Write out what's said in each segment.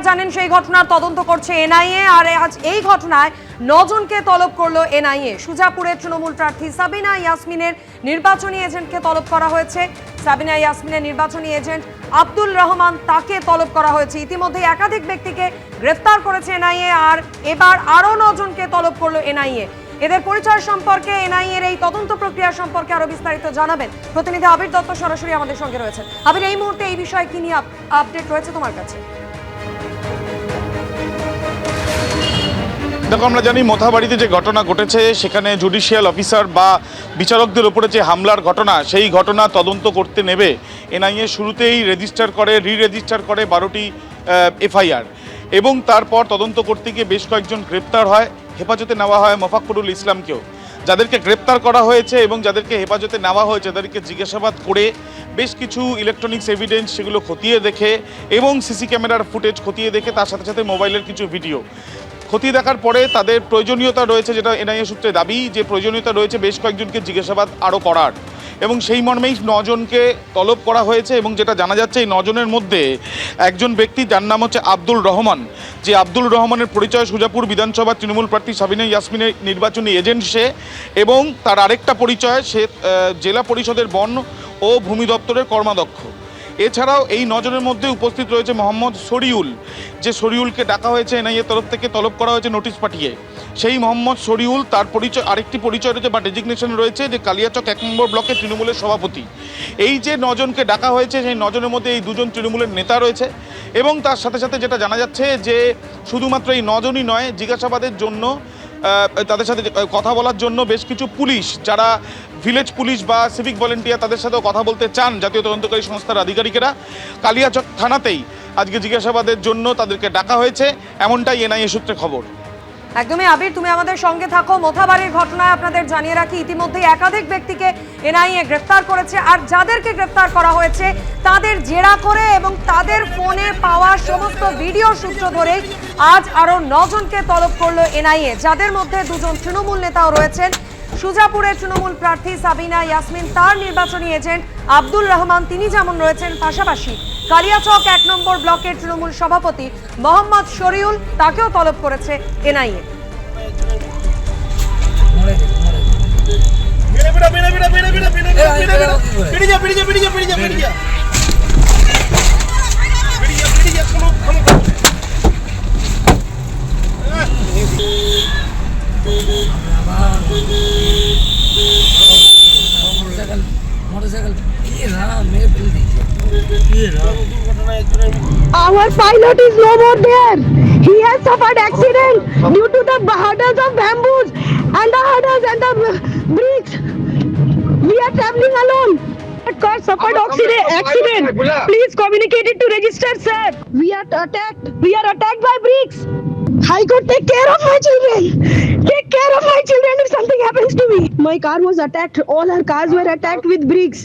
জানেন সেই ঘটনার তদন্ত করছে এনআইএ, আর আজ এই ঘটনায় 9 জনকে তলব করলো এনআইএ। সুজাপুরের তৃণমূল প্রার্থী সাবিনা ইয়াসমিনের নির্বাচনী এজেন্টকে তলব করা হয়েছে। সাবিনা ইয়াসমিনের নির্বাচনী এজেন্ট আব্দুল রহমান, তাকে তলব করা হয়েছে। ইতিমধ্যে একাধিক ব্যক্তিকে গ্রেফতার করেছে এনআইএ, আর এবার আরও 9 জনকে তলব করলো এনআইএ। এদের পরিচয় সম্পর্কে, এনআইএর এই তদন্ত প্রক্রিয়া সম্পর্কে আরো বিস্তারিত জানাবেন প্রতিনিধি আবির দত্ত সরাসরি আমাদের সঙ্গে রয়েছেন। আবির, এই মুহূর্তে এই বিষয়ে কি নিয়ে আপডেট রয়েছে তোমার কাছে? দেখো, আমরা জানি মোথাবাড়িতে যে ঘটনা ঘটেছে সেখানে জুডিশিয়াল অফিসার বা বিচারকদের উপরে যে হামলার ঘটনা, সেই ঘটনা তদন্ত করতে নেবে এনআইএ শুরুতেই রেজিস্টার করে 12টি এফআইআর, এবং তারপর তদন্ত করতে গিয়ে বেশ কয়েকজন গ্রেপ্তার হয়। হেফাজতে নেওয়া হয় মোফাক্কুরুল ইসলামকেও। যাদেরকে গ্রেপ্তার করা হয়েছে এবং যাদেরকে হেফাজতে নেওয়া হয়েছে তাদেরকে জিজ্ঞাসাবাদ করে বেশ কিছু ইলেকট্রনিক্স এভিডেন্স সেগুলো খতিয়ে দেখে এবং সিসি ক্যামেরার ফুটেজ খতিয়ে দেখে, তার সাথে সাথে মোবাইলের কিছু ভিডিও খতিয়ে দেখার পরে তাদের প্রয়োজনীয়তা রয়েছে, যেটা এনআইএ সূত্রে দাবি, যে প্রয়োজনীয়তা রয়েছে বেশ কয়েকজনকে জিজ্ঞাসাবাদ আরও করার, এবং সেই মর্মেই 9 জনকে তলব করা হয়েছে। এবং যেটা জানা যাচ্ছে, এই 9 জনের মধ্যে একজন ব্যক্তি যার নাম হচ্ছে আব্দুল রহমান, যে আব্দুল রহমানের পরিচয় সুজাপুর বিধানসভা তৃণমূল প্রার্থী সাবিনা ইয়াসমিনের নির্বাচনী এজেন্ট সে, এবং তার আরেকটা পরিচয়, সে জেলা পরিষদের বন ও ভূমি দপ্তরের কর্মাধ্যক্ষ। এছাড়াও এই 9 জনের মধ্যে উপস্থিত রয়েছে মোহাম্মদ শরিউল, যে শরিউলকে ডাকা হয়েছে এনআইএ তরফ থেকে, তলব করা হয়েছে নোটিশ পাঠিয়ে। সেই মোহাম্মদ শরিউল, তার পরিচয়, আরেকটি পরিচয় রয়েছে বা ডেজিগনেশন রয়েছে যে কালিয়াচক 1 নম্বর ব্লকের তৃণমূলের সভাপতি। এই যে 9 জনকে ডাকা হয়েছে, সেই 9 জনের মধ্যে এই 2 জন তৃণমূলের নেতা রয়েছে, এবং তার সাথে সাথে যেটা জানা যাচ্ছে যে শুধুমাত্র এই 9 জনই নয়, জিজ্ঞাসাবাদের জন্য তাদের সাথে কথা বলার জন্য বেশ কিছু পুলিশ, যারা ভিলেজ পুলিশ বা সিভিক ভলেন্টিয়ার, তাদের সাথেও কথা বলতে চান জাতীয় তদন্তকারী সংস্থার আধিকারিকেরা। কালিয়াচক থানাতেই আজকে জিজ্ঞাসাবাদের জন্য তাদেরকে ডাকা হয়েছে, এমনটাই এনআইএ সূত্রে খবর। একদমই আবির, তুমি আমাদের সঙ্গে থাকো। মোথাবাড়ির ঘটনায় আপনাদের জানিয়ে রাখি, ইতিমধ্যে একাধিক ব্যক্তিকে এনআইএ গ্রেফতার করেছে, আর যাদেরকে গ্রেফতার করা হয়েছে তাদের জেরা করে এবং তাদের ফোনে পাওয়া সমস্ত ভিডিও সূত্র ধরে আজ আরও 9 জনকে তলব করলো এনআইএ, যাদের মধ্যে 2 জন তৃণমূল নেতাও রয়েছেন। সুজাপুরের তৃণমূল প্রার্থী সাবিনা ইয়াসমিন, তার নির্বাচনী এজেন্ট আব্দুল রহমান, তিনি যেমন রয়েছেন, পাশাপাশি কালিয়াচক 1 নম্বর ব্লকের তৃণমূল সভাপতি মোহাম্মদ শরিউল, তাকেও তলব করেছে NIA. Our pilot is no more there. He has suffered accident due to the hurdles of bamboos and the hurdles and the bricks. We are traveling alone. Car suffered accident. Please communicate it to register, sir. We are attacked. We are attacked by bricks. High Court, take care of my children. Take care of my children if something happens to me. My car was attacked. All our cars were attacked with bricks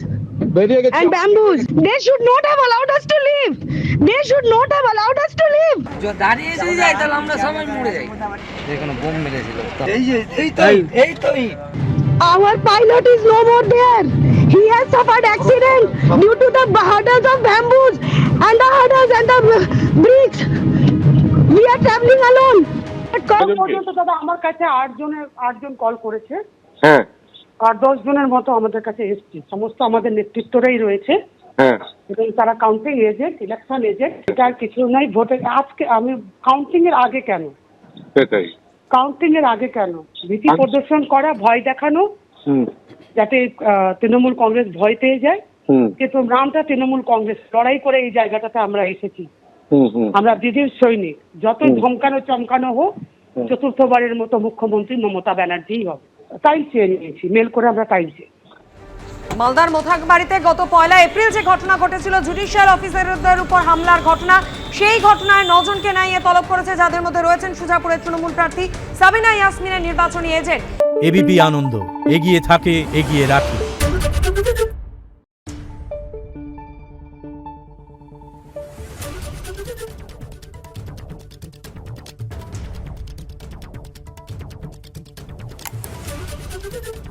and bamboos. They should not have allowed us to leave. They should not have allowed us to leave. जो दाঁড়িয়ে যদি যাই তাহলে আমরা সবাই মরে যাই। যেখানে bomb মেরেছিল এই তো Our pilot is no more there. He has suffered accident due to the hurdles of bamboos and the hurdles and the bricks. We are traveling alone. পর্যন্ত দাদা আমার কাছে 8 জন কল করেছে। হ্যাঁ, আর 10 জনের মতো আমাদের কাছে এসছে। সমস্ত আমাদের নেতৃত্বরাই রয়েছে। হ্যাঁ, এবং তারা কাউন্টিং এজেন্ট, ইলেকশন এজেন্ট, এটা আর কিছু নাই। ভোটের আজকে আমি কাউন্টিং এর আগে কেন, সেটাই কাউন্টিং এর আগে কেন ভীতি প্রদর্শন করা, ভয় দেখানো, যাতে তৃণমূল কংগ্রেস ভয় পেয়ে যায়। কিন্তু নামটা তৃণমূল কংগ্রেস, লড়াই করে এই জায়গাটাতে আমরা এসেছি। আমরা দিদির সৈনিক। যতই ধমকানো চমকানো হোক, চতুর্থবারের মতো মুখ্যমন্ত্রী মমতা ব্যানার্জিই হবে, তাই চেয়ে নিয়েছি। মেল করে আমরা তাই চেয়ে। মালদার মোথাবাড়িতে গত 1 এপ্রিল যে ঘটনা ঘটেছিল, জুডিশিয়াল অফিসারদের উপর হামলার ঘটনা, সেই ঘটনায় 9 জনকে এনআইএ তলব করেছে, যাদের মধ্যে রয়েছেন সুজাপুরের তৃণমূল প্রার্থী সাবিনা ইয়াসমিনের নির্বাচনী এজেন্ট। এবিপি আনন্দ, এগিয়ে থাকে, এগিয়ে রাখে। Thank you.